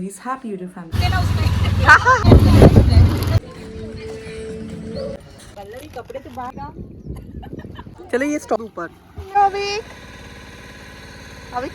He's happy with your family. चलो ये stop ऊपर। अभी अभी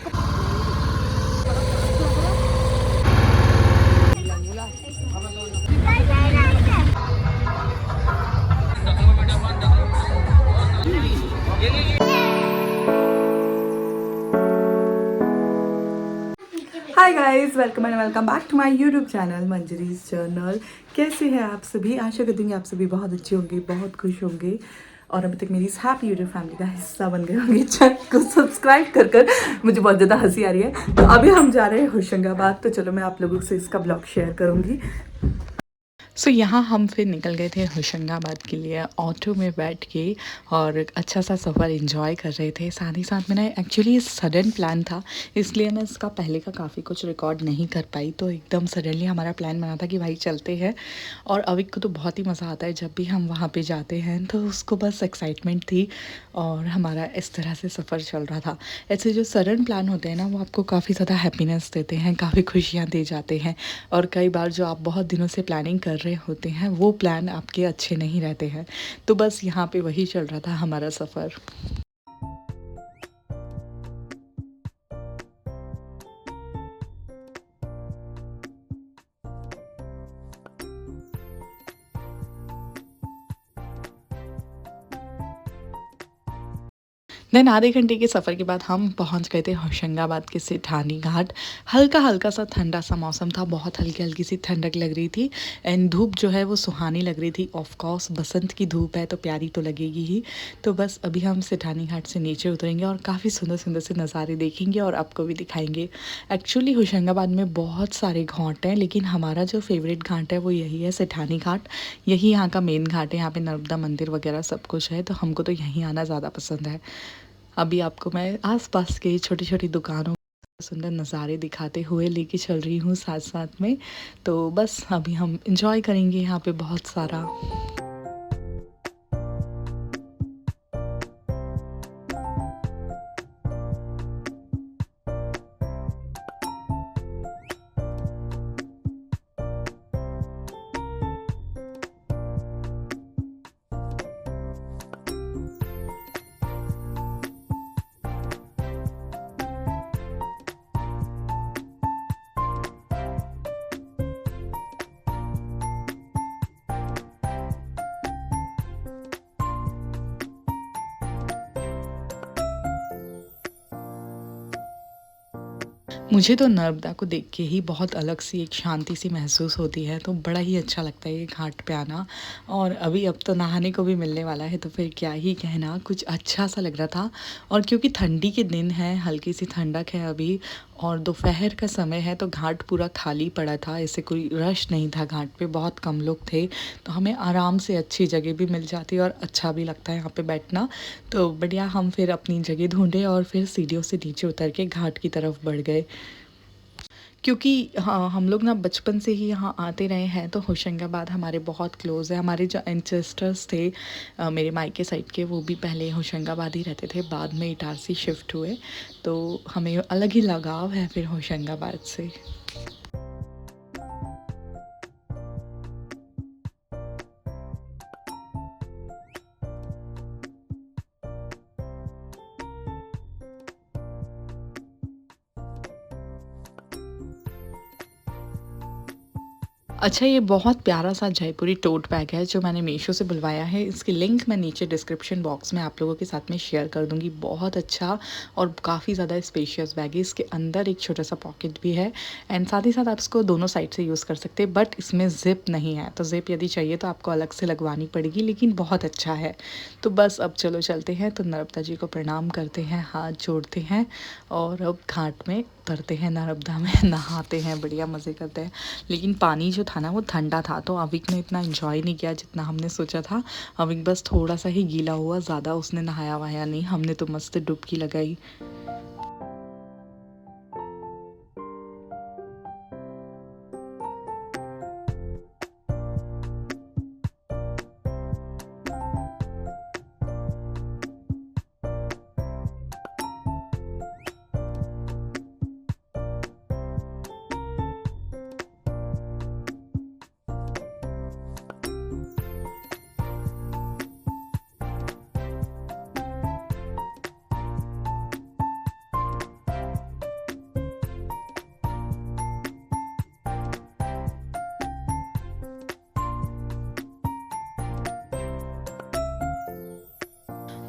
hi guys, welcome and welcome back to my YouTube channel Manjari's journal. कैसे हैं आप सभी? आशा करती हूँ कि आप सभी बहुत अच्छे होंगे, बहुत खुश होंगे और अभी तक मेरी इस हैप्पी यूट्यूब फैमिली का हिस्सा बन गए होंगे। चैनल को सब्सक्राइब कर कर मुझे बहुत ज़्यादा हंसी आ रही है। तो अभी हम जा रहे हैं होशंगाबाद, तो चलो मैं आप लोगों से इसका ब्लॉग शेयर करूँगी। सो यहाँ हम फिर निकल गए थे होशंगाबाद के लिए ऑटो में बैठ के और अच्छा सा सफ़र एंजॉय कर रहे थे। साथ ही साथ में ना एक्चुअली सडन प्लान था, इसलिए मैं इसका पहले का काफ़ी कुछ रिकॉर्ड नहीं कर पाई। तो एकदम सडनली हमारा प्लान बना था कि भाई चलते हैं। और अविक को तो बहुत ही मज़ा आता है जब भी हम वहाँ पे जाते हैं, तो उसको बस एक्साइटमेंट थी और हमारा इस तरह से सफ़र चल रहा था। ऐसे जो सडन प्लान होते हैं ना, वो आपको काफ़ी ज़्यादा हैप्पीनेस देते हैं, काफ़ी खुशियाँ दे जाते हैं। और कई बार जो आप बहुत दिनों से प्लानिंग कर रहे होते हैं, वो प्लान आपके अच्छे नहीं रहते हैं। तो बस यहाँ पे वही चल रहा था हमारा सफ़र। देन आधे घंटे के सफ़र के बाद हम पहुंच गए थे होशंगाबाद के सेठानी घाट। हल्का हल्का सा ठंडा सा मौसम था, बहुत हल्की हल्की सी ठंडक लग रही थी एंड धूप जो है वो सुहानी लग रही थी। ऑफ कोर्स बसंत की धूप है तो प्यारी तो लगेगी ही। तो बस अभी हम सेठानी घाट से नीचे उतरेंगे और काफ़ी सुंदर सुंदर से नज़ारे देखेंगे और आपको भी दिखाएंगे। एक्चुअली होशंगाबाद में बहुत सारे घाट हैं, लेकिन हमारा जो फेवरेट घाट है वो यही है, सेठानी घाट। यही यहाँ का मेन घाट है, यहाँ पे नर्मदा मंदिर वगैरह सब कुछ है, तो हमको तो यहीं आना ज़्यादा पसंद है। अभी आपको मैं आसपास के छोटी छोटी दुकानों सुंदर नज़ारे दिखाते हुए लेके चल रही हूँ साथ साथ में। तो बस अभी हम इंजॉय करेंगे यहाँ पे बहुत सारा। मुझे तो नर्मदा को देख के ही बहुत अलग सी एक शांति सी महसूस होती है, तो बड़ा ही अच्छा लगता है ये घाट पे आना। और अभी अब तो नहाने को भी मिलने वाला है, तो फिर क्या ही कहना, कुछ अच्छा सा लग रहा था। और क्योंकि ठंडी के दिन है, हल्की सी ठंडक है अभी और दोपहर का समय है, तो घाट पूरा खाली पड़ा था। ऐसे कोई रश नहीं था घाट पे, बहुत कम लोग थे, तो हमें आराम से अच्छी जगह भी मिल जाती और अच्छा भी लगता है यहाँ पे बैठना। तो बढ़िया, हम फिर अपनी जगह ढूंढे और फिर सीढ़ियों से नीचे उतर के घाट की तरफ बढ़ गए। क्योंकि हाँ, हम लोग ना बचपन से ही यहाँ आते रहे हैं, तो होशंगाबाद हमारे बहुत क्लोज़ है। हमारे जो एंसेस्टर्स थे मेरे मायके साइड के, वो भी पहले होशंगाबाद ही रहते थे, बाद में इटारसी शिफ्ट हुए। तो हमें अलग ही लगाव है फिर होशंगाबाद से। अच्छा, ये बहुत प्यारा सा जयपुरी टोट बैग है जो मैंने मीशो से बुलवाया है। इसकी लिंक मैं नीचे डिस्क्रिप्शन बॉक्स में आप लोगों के साथ में शेयर कर दूँगी। बहुत अच्छा और काफ़ी ज़्यादा स्पेशियस बैग है। इसके अंदर एक छोटा सा पॉकेट भी है एंड साथ ही साथ आप इसको दोनों साइड से यूज़ कर सकते हैं, बट इसमें ज़िप नहीं है, तो ज़िप यदि चाहिए तो आपको अलग से लगवानी पड़ेगी, लेकिन बहुत अच्छा है। तो बस अब चलो चलते हैं, तो नर्मदा जी को प्रणाम करते हैं, हाथ जोड़ते हैं और अब घाट में उतरते हैं, नर्मदा में नहाते हैं, बढ़िया मज़े करते हैं। लेकिन पानी जो था ना वो ठंडा था, तो अविक ने इतना एंजॉय नहीं किया जितना हमने सोचा था। अविक बस थोड़ा सा ही गीला हुआ, ज़्यादा उसने नहाया वहाया नहीं। हमने तो मस्त डुबकी लगाई।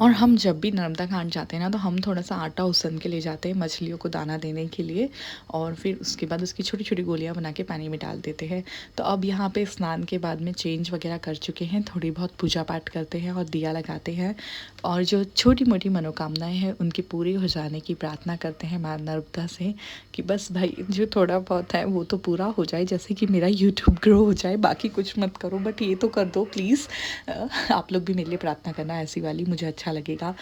और हम जब भी नर्मदा घाट जाते हैं ना, तो हम थोड़ा सा आटा उसन के ले जाते हैं मछलियों को दाना देने के लिए, और फिर उसके बाद उसकी छोटी छोटी गोलियां बना के पानी में डाल देते हैं। तो अब यहाँ पे स्नान के बाद में चेंज वगैरह कर चुके हैं, थोड़ी बहुत पूजा पाठ करते हैं और दिया लगाते हैं, और जो छोटी मोटी मनोकामनाएं हैं उनकी पूरी हो जाने की प्रार्थना करते हैं माँ नर्मदा से कि बस भाई जो थोड़ा बहुत है वो तो पूरा हो जाए, जैसे कि मेरा यूट्यूब ग्रो हो जाए, बाकी कुछ मत करो बट ये तो कर दो प्लीज़। आप लोग भी मेरे लिए प्रार्थना करना ऐसी वाली, मुझे अच्छा लगेगा।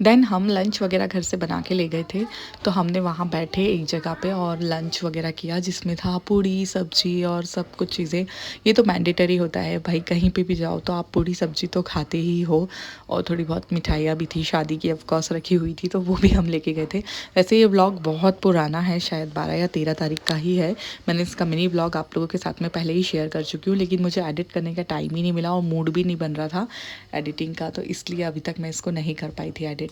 देन हम लंच वगैरह घर से बना के ले गए थे, तो हमने वहाँ बैठे एक जगह पे और लंच वगैरह किया, जिसमें था पूड़ी सब्जी और सब कुछ चीज़ें। ये तो मैंडेटरी होता है भाई, कहीं पे भी जाओ तो आप पूड़ी सब्जी तो खाते ही हो, और थोड़ी बहुत मिठाइयाँ भी थी, शादी की ऑफकोर्स रखी हुई थी, तो वो भी हम लेके गए थे। वैसे ये व्लॉग बहुत पुराना है, शायद 12 या 13 तारीख का ही है। मैंने इसका मिनी व्लॉग आप लोगों के साथ में पहले ही शेयर कर चुकी हूँ, लेकिन मुझे एडिट करने का टाइम ही नहीं मिला और मूड भी नहीं बन रहा था एडिटिंग का, तो इसलिए अभी तक मैं इसको नहीं कर पाई थी एडिट।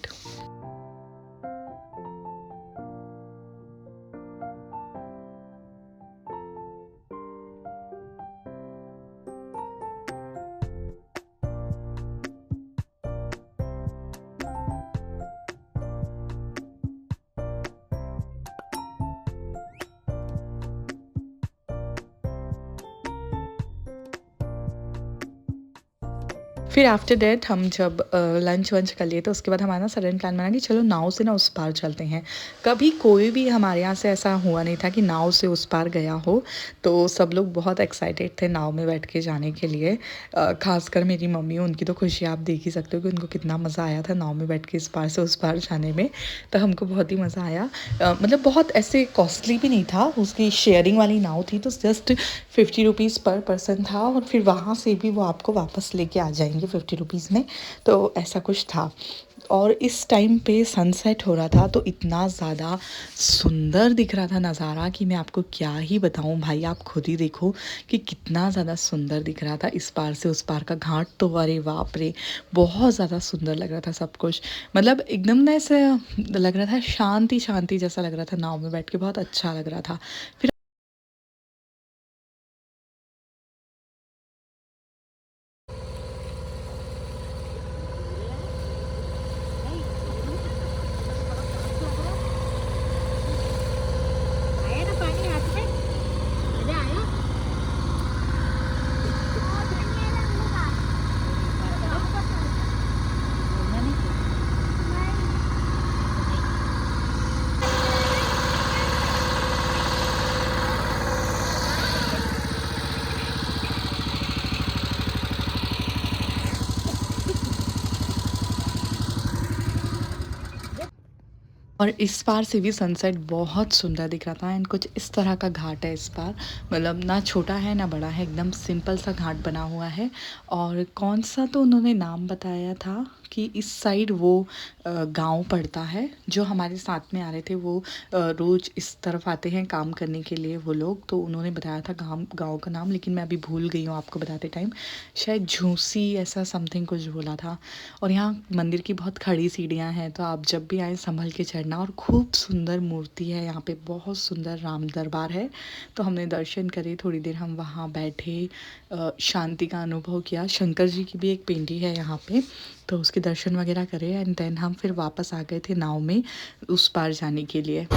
फिर आफ्टर डेट हम जब लंच वंच कर लिए, तो उसके बाद हमारा सडन प्लान बना कि चलो नाव से ना उस पार चलते हैं। कभी कोई भी हमारे यहाँ से ऐसा हुआ नहीं था कि नाव से उस पार गया हो, तो सब लोग बहुत एक्साइटेड थे नाव में बैठ के जाने के लिए। खासकर मेरी मम्मी, उनकी तो खुशी आप देख ही सकते हो कि उनको कितना मज़ा आया था नाव में बैठ के इस पार से उस पार जाने में। तो हमको बहुत ही मज़ा आया। मतलब बहुत ऐसे कॉस्टली भी नहीं था, उसकी शेयरिंग वाली नाव थी, तो जस्ट 50 रुपीज़ पर पर्सन था, और फिर वहाँ से भी वो आपको वापस लेके आ जाएंगे 50 रुपीज़ में, तो ऐसा कुछ था। और इस टाइम पे सनसेट हो रहा था, तो इतना ज़्यादा सुंदर दिख रहा था नज़ारा कि मैं आपको क्या ही बताऊं भाई, आप खुद ही देखो कि कितना ज़्यादा सुंदर दिख रहा था इस पार से उस पार का घाट। तो अरे बाप रे, बहुत ज़्यादा सुंदर लग रहा था सब कुछ। मतलब एकदम ना ऐसे लग रहा था, शांति शांति जैसा लग रहा था नाव में बैठ के, बहुत अच्छा लग रहा था। फिर और इस पार से भी सनसेट बहुत सुंदर दिख रहा था। एंड कुछ इस तरह का घाट है इस पार, मतलब ना छोटा है ना बड़ा है, एकदम सिंपल सा घाट बना हुआ है। और कौन सा तो उन्होंने नाम बताया था कि इस साइड वो गांव पड़ता है। जो हमारे साथ में आ रहे थे वो रोज़ इस तरफ आते हैं काम करने के लिए वो लोग, तो उन्होंने बताया था गांव का नाम, लेकिन मैं अभी भूल गई हूँ आपको बताते टाइम, शायद झूसी ऐसा समथिंग कुछ बोला था। और यहाँ मंदिर की बहुत खड़ी सीढ़ियाँ हैं, तो आप जब भी आए संभल के चढ़ना। और खूब सुंदर मूर्ति है यहाँ पे, बहुत सुंदर राम दरबार है। तो हमने दर्शन करे, थोड़ी देर हम वहाँ बैठे, शांति का अनुभव किया। शंकर जी की भी एक पिंडी है यहाँ पे, तो उसके दर्शन वगैरह करे। एंड देन हम फिर वापस आ गए थे नाव में उस पार जाने के लिए।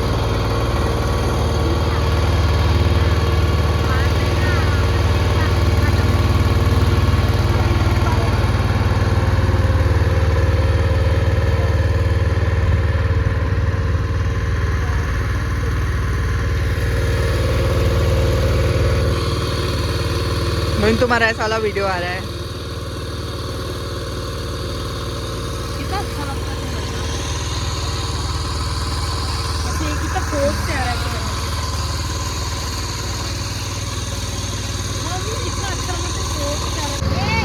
तुम्हारा ऐसा वाला वीडियो आ रहा है। कितना अच्छा लगता है, ऐसे कितना फोर्स से आ रहा है। हाँ, ये कितना अच्छा लगता है, फोर्स से आ रहा है।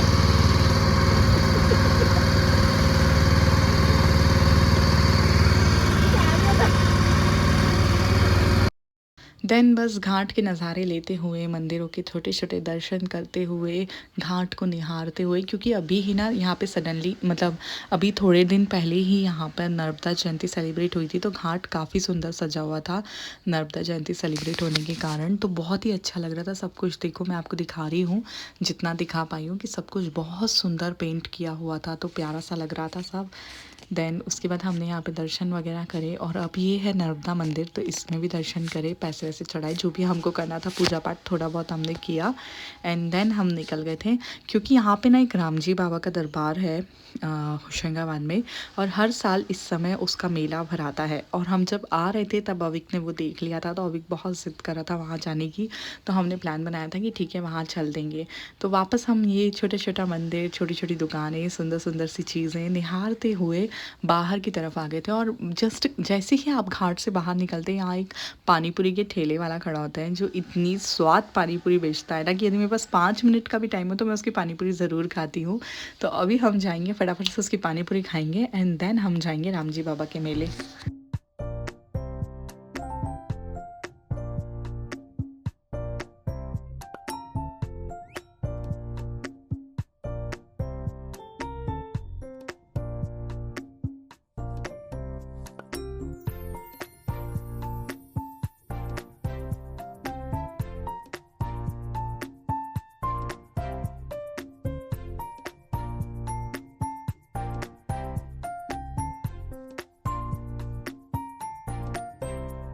क्या हुआ था? देन बस घाट के नज़ारे लेते हुए, मंदिरों के छोटे छोटे दर्शन करते हुए, घाट को निहारते हुए, क्योंकि अभी ही ना यहाँ पे सडनली मतलब अभी थोड़े दिन पहले ही यहाँ पर नर्मदा जयंती सेलिब्रेट हुई थी, तो घाट काफ़ी सुंदर सजा हुआ था नर्मदा जयंती सेलिब्रेट होने के कारण। तो बहुत ही अच्छा लग रहा था सब कुछ। देखो मैं आपको दिखा रही हूँ, जितना दिखा पाई हूँ कि सब कुछ बहुत सुंदर पेंट किया हुआ था, तो प्यारा सा लग रहा था सब। देन उसके बाद हमने यहाँ पे दर्शन वगैरह करे, और अब ये है नर्मदा मंदिर, तो इसमें भी दर्शन करे, पैसे वैसे चढ़ाए, जो भी हमको करना था, पूजा पाठ थोड़ा बहुत हमने किया। एंड देन हम निकल गए थे, क्योंकि यहाँ पे ना एक राम जी बाबा का दरबार है होशंगाबाद में, और हर साल इस समय उसका मेला भराता है। और हम जब आ रहे थे तब अविक ने वो देख लिया था, तो अविक बहुत ज़िद कर रहा था वहाँ जाने की, तो हमने प्लान बनाया था कि ठीक है वहाँ चल देंगे। तो वापस हम ये छोटा छोटा मंदिर, छोटी छोटी दुकानें, सुंदर सुंदर सी चीज़ें निहारते हुए बाहर की तरफ आ गए थे। और जस्ट जैसे ही आप घाट से बाहर निकलते हैं, यहाँ एक पानी पूरी के ठेले वाला खड़ा होता है, जो इतनी स्वाद पानी पूरी बेचता है ना कि यदि मेरे पास 5 मिनट का भी टाइम हो तो मैं उसकी पानी पूरी ज़रूर खाती हूँ। तो अभी हम जाएंगे फटाफट से उसकी पानी पूरी खाएंगे, एंड देन हम जाएंगे राम जी बाबा के मेले।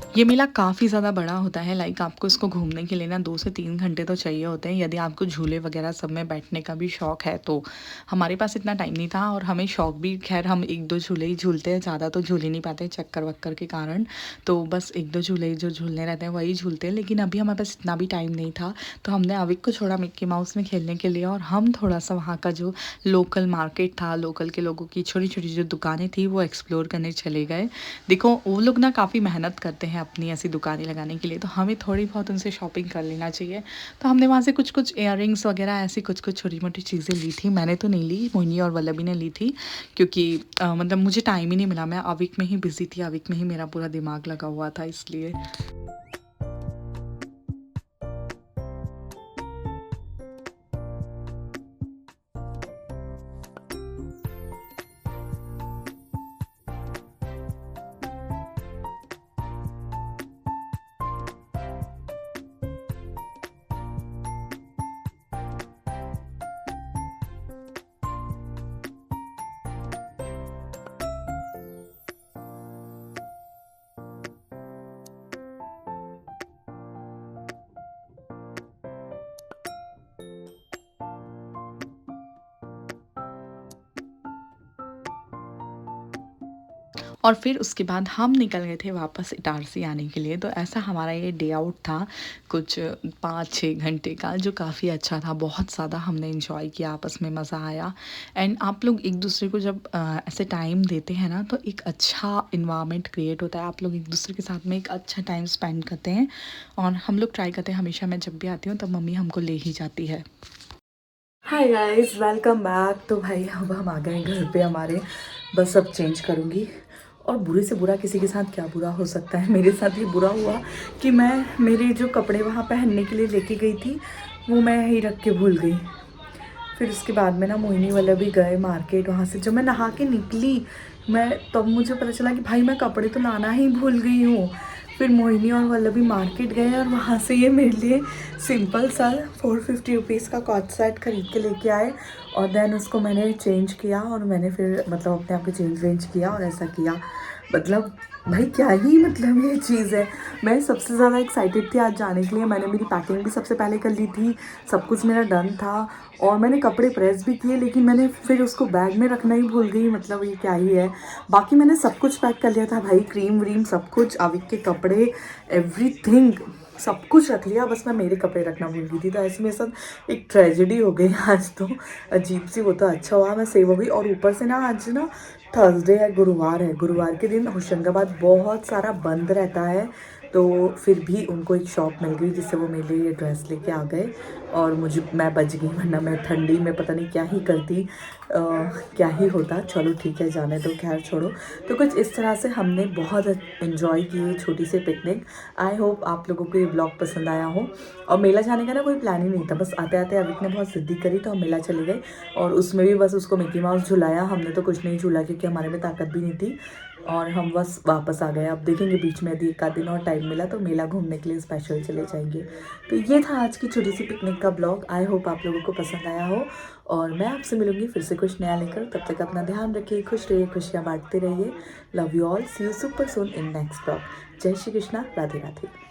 ये मेला काफ़ी ज़्यादा बड़ा होता है, लाइक आपको इसको घूमने के लिए ना 2 से 3 घंटे तो चाहिए होते हैं, यदि आपको झूले वगैरह सब में बैठने का भी शौक़ है तो। हमारे पास इतना टाइम नहीं था, और हमें शौक़ भी खैर हम 1-2 झूले ही झूलते हैं, ज़्यादा तो झूल ही नहीं पाते चक्कर वक्कर के कारण, तो बस 1-2 झूले जो झूलने रहते हैं वही झूलते हैं। लेकिन अभी हमारे पास इतना भी टाइम नहीं था, तो हमने अविक को छोड़ा मिक्की माउस में खेलने के लिए, और हम थोड़ा सा वहाँ का जो लोकल मार्केट था, लोकल के लोगों की छोटी छोटी जो दुकानें थी वो एक्सप्लोर करने चले गए। देखो वो लोग ना काफ़ी मेहनत करते हैं अपनी ऐसी दुकानें लगाने के लिए, तो हमें थोड़ी बहुत उनसे शॉपिंग कर लेना चाहिए। तो हमने वहाँ से कुछ कुछ इयररिंग्स वगैरह ऐसी कुछ कुछ छोटी मोटी चीज़ें ली थी। मैंने तो नहीं ली, मोहिनी और वल्लभी ने ली थी, क्योंकि मतलब मुझे टाइम ही नहीं मिला, मैं अविक में ही बिज़ी थी, अविक में ही मेरा पूरा दिमाग लगा हुआ था इसलिए। और फिर उसके बाद हम निकल गए थे वापस इटारसी आने के लिए। तो ऐसा हमारा ये डे आउट था कुछ 5-6 घंटे का, जो काफ़ी अच्छा था। बहुत ज़्यादा हमने इन्जॉय किया, आपस में मज़ा आया। एंड आप लोग एक दूसरे को जब ऐसे टाइम देते हैं ना, तो एक अच्छा इन्वायरमेंट क्रिएट होता है, आप लोग एक दूसरे के साथ में एक अच्छा टाइम स्पेंड करते हैं। और हम लोग ट्राई करते हैं हमेशा, मैं जब भी आती हूँ तब मम्मी हमको ले ही जाती है। हाय गाइस, वेलकम बैक। तो भाई अब हम आ गए हैं घर पे हमारे, बस अब चेंज करूँगी। और बुरे से बुरा किसी के साथ क्या बुरा हो सकता है, मेरे साथ ये बुरा हुआ कि मैं मेरे जो कपड़े वहाँ पहनने के लिए लेके गई थी वो मैं यहीं रख के भूल गई। फिर उसके बाद में ना मोहिनी वाला भी गए मार्केट, वहाँ से जब मैं नहा के निकली मैं तब मुझे पता चला कि भाई मैं कपड़े तो लाना ही भूल गई हूँ। फिर मोहिनी और वल्लभी मार्केट गए और वहाँ से ये मेरे लिए सिंपल सा 450 रुपीज़ का कॉट सेट खरीद के लेके आए। और देन उसको मैंने चेंज किया, और मैंने फिर मतलब अपने आप को चेंज वेंज किया और ऐसा किया। मतलब भाई क्या ही मतलब ये चीज़ है। मैं सबसे ज़्यादा एक्साइटेड थी आज जाने के लिए। मैंने मेरी पैकिंग भी सबसे पहले कर ली थी, सब कुछ मेरा डन था, और मैंने कपड़े प्रेस भी किए, लेकिन मैंने फिर उसको बैग में रखना ही भूल गई। मतलब ये क्या ही है। बाकी मैंने सब कुछ पैक कर लिया था भाई, क्रीम व्रीम सब कुछ, आविक के कपड़े, एवरीथिंग सब कुछ रख लिया, बस मैं मेरे कपड़े रखना भूल गई थी। तो ऐसे मेरे साथ एक ट्रेजेडी हो गई आज, तो अजीब सी। वो तो अच्छा हुआ मैं सेव हो गई। और ऊपर से ना आज ना थर्सडे है, गुरुवार है, गुरुवार के दिन होशंगाबाद बहुत सारा बंद रहता है। तो फिर भी उनको एक शॉप मिल गई जिससे वो मेरे लिए ये ड्रेस लेके आ गए और मैं बच गई, वरना मैं ठंडी में पता नहीं क्या ही करती, क्या ही होता। चलो ठीक है, जाने दो, खैर छोड़ो। तो कुछ इस तरह से हमने बहुत इन्जॉय की ये छोटी सी पिकनिक। आई होप आप लोगों को ये ब्लॉग पसंद आया हो। और मेला जाने का ना कोई प्लान ही नहीं था, बस आते आते अविक ने बहुत जिद्दी करी तो हम मेला चले गए और उसमें भी बस उसको मिकी माउस झुलाया, हमने तो कुछ नहीं झूला क्योंकि हमारे में ताकत भी नहीं थी और हम बस वापस आ गए। अब देखेंगे बीच में यदि एक आध दिन और टाइम मिला तो मेला घूमने के लिए स्पेशल चले जाएंगे। तो ये था आज की छोटी सी पिकनिक का ब्लॉग। आई होप आप लोगों को पसंद आया हो और मैं आपसे मिलूंगी फिर से कुछ नया लेकर। तब तक अपना ध्यान रखिए, खुश रहिए, खुशियाँ बांटते रहिए। Love you all, see you super soon in next blog. जय श्री कृष्णा, राधे राधे।